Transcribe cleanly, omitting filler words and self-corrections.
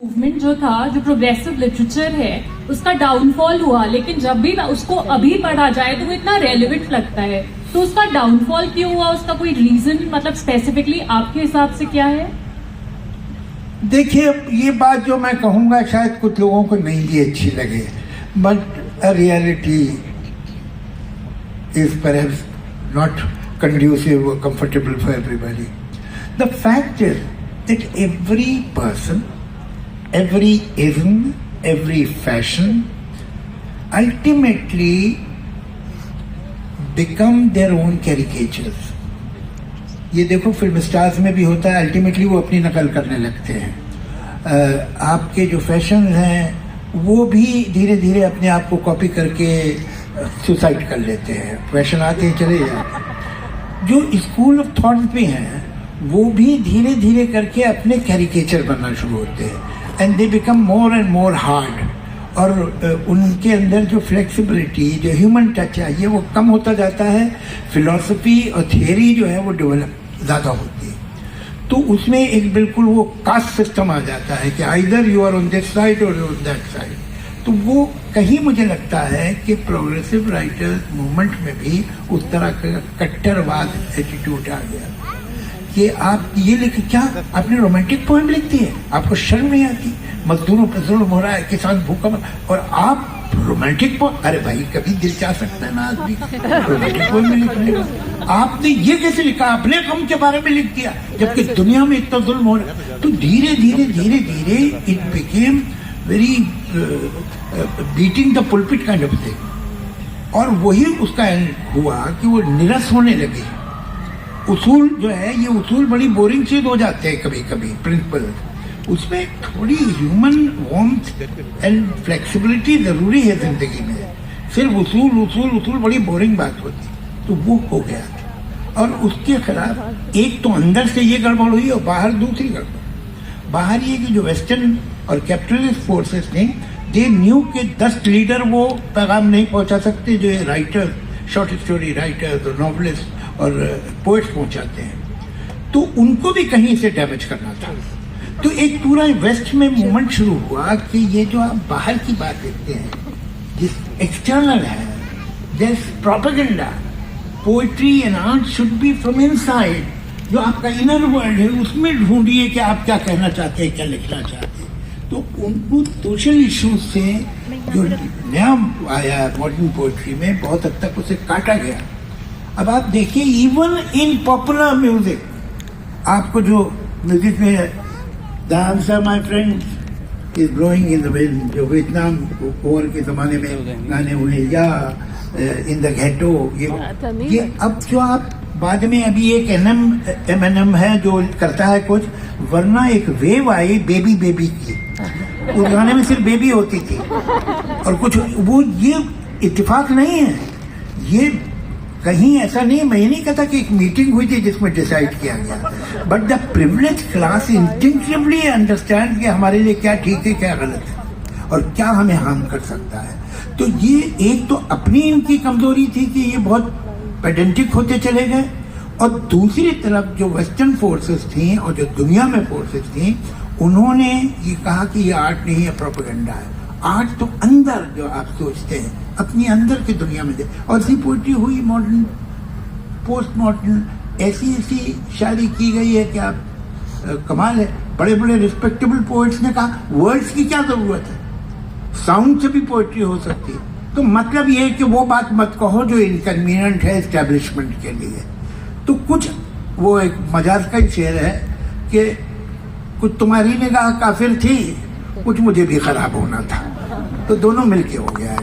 Movement जो था, जो प्रोग्रेसिव लिटरेचर है, उसका डाउनफॉल हुआ, लेकिन जब भी उसको अभी पढ़ा जाए तो वो इतना रेलेवेंट लगता है। तो उसका डाउनफॉल क्यों हुआ, उसका कोई रीजन मतलब स्पेसिफिकली आपके हिसाब से क्या है? देखिए, ये बात जो मैं कहूँगा शायद कुछ लोगों को नहीं भी अच्छी लगे, but a reality is perhaps not conducive or comfortable for everybody. The fact is that every person, every ism, every fashion ultimately become their own caricatures. ये देखो फिल्म स्टार्स में भी होता है, अल्टीमेटली वो अपनी नकल करने लगते हैं। आपके जो फैशन हैं वो भी धीरे धीरे अपने आप को कॉपी करके सुसाइड कर लेते हैं, फैशन आते हैं चले जाते हैं। जो स्कूल ऑफ थॉट पे हैं वो भी धीरे धीरे करके अपने कैरिकेचर बनना शुरू होते हैं, and they become more and more hard. और उनके अंदर जो फ्लेक्सिबिलिटी, जो ह्यूमन टच है, ये वो कम होता जाता है। फिलॉसफी और थियरी जो है वो डेवलप ज़्यादा होती है। तो उसमें एक बिल्कुल वो कास्ट सिस्टम आ जाता है कि either you are on this side और ऑन दैट साइड। तो वो कहीं मुझे लगता है कि प्रोग्रेसिव राइटर्स मूवमेंट में भी उस तरह का कट्टरवाद एटीट्यूड आ गया कि आप ये लिख, क्या आपने रोमांटिक पोएम लिख दी है, आपको शर्म नहीं आती? मजदूरों पर जुल्म हो रहा है, किसान भूखा, और आप रोमांटिक पोएम? अरे भाई, कभी दिल चाह सकता है ना आदमी रोमांटिक पोएम में लिखने का। आपने ये कैसे लिखा, अपने गम के बारे में लिख दिया, जबकि दुनिया में इतना जुल्म हो रहा है। तो धीरे धीरे धीरे धीरे it became very beating the pulpit kind of thing. और वही उसका एंड हुआ कि वो निरस होने लगे। उसूल जो है, ये उसूल बड़ी बोरिंग चीज हो जाते हैं कभी कभी, प्रिंसिपल। उसमें थोड़ी ह्यूमन वार्मथ एंड फ्लेक्सिबिलिटी जरूरी है जिंदगी में। सिर्फ उसूल उसूल उसूल बड़ी बोरिंग बात होती, तो वो हो गया। और उसके खिलाफ एक तो अंदर से ये गड़बड़ हुई और बाहर दूसरी गड़बड़। बाहर ये कि जो वेस्टर्न और कैपिटलिस्ट फोर्सेस ने, दे न्यू के 10 लीडर वो पैगाम नहीं पहुंचा सकते जो ये राइटर, शॉर्ट स्टोरी राइटर्स और नॉवलिस्ट और पोएट्स पहुंचाते हैं। तो उनको भी कहीं से डैमेज करना था। तो एक पूरा वेस्ट में मूवमेंट शुरू हुआ कि ये जो आप बाहर की बात देखते हैं, जिस एक्सटर्नल है, this propaganda, poetry and art should be from inside. जो आपका इनर वर्ल्ड है उसमें ढूंढिए कि आप क्या कहना चाहते हैं, क्या लिखना चाहते हैं। तो उनको सोशल इश्यूज से जो नया आया मॉडर्न पोएट्री में, बहुत हद तक उसे काटा गया। अब आप देखिए, इवन इन पॉपुलर म्यूजिक, आपको जो म्यूजिक में the answer my friend is blowing in the wind, जो वियतनाम वॉर के जमाने में गाने हुए, या इन द घेटो, ये अब जो आप बाद में अभी एक एमएनएम है जो करता है कुछ, वरना एक वेव आई बेबी बेबी की, उस गाने में सिर्फ बेबी होती थी और कुछ वो, ये इत्तेफाक नहीं है। ये कहीं ऐसा नहीं, मैं ये नहीं कहता कि एक मीटिंग हुई थी जिसमें डिसाइड किया गया, but the privilege class instinctively understand कि हमारे लिए क्या ठीक है, क्या गलत है और क्या हमें हार्म कर सकता है। तो ये एक तो अपनी इनकी कमजोरी थी कि ये बहुत पेडेंटिक होते चले गए, और दूसरी तरफ जो वेस्टर्न फोर्सेस थी और जो दुनिया में फोर्सेस थी, उन्होंने ये कहा कि ये आर्ट नहीं है, प्रोपेगेंडा है। आर्ट तो अंदर जो आप सोचते हैं, अपनी अंदर की दुनिया में दे। और ऐसी पोइट्री हुई, मॉडर्न, पोस्ट मॉडर्न, ऐसी ऐसी शायरी की गई है कि आप कमाल है। बड़े बड़े रिस्पेक्टेबल पोइट्स ने कहा वर्ड्स की क्या जरूरत है, साउंड से भी पोइट्री हो सकती है। तो मतलब ये है कि वो बात मत कहो जो इनकन्वीनियंट है एस्टेब्लिशमेंट के लिए। तो कुछ वो एक मजाज का ही शेर है कि कुछ तुम्हारी निगाह काफिर थी, कुछ मुझे भी खराब होना था, तो दोनों मिलके हो गया है।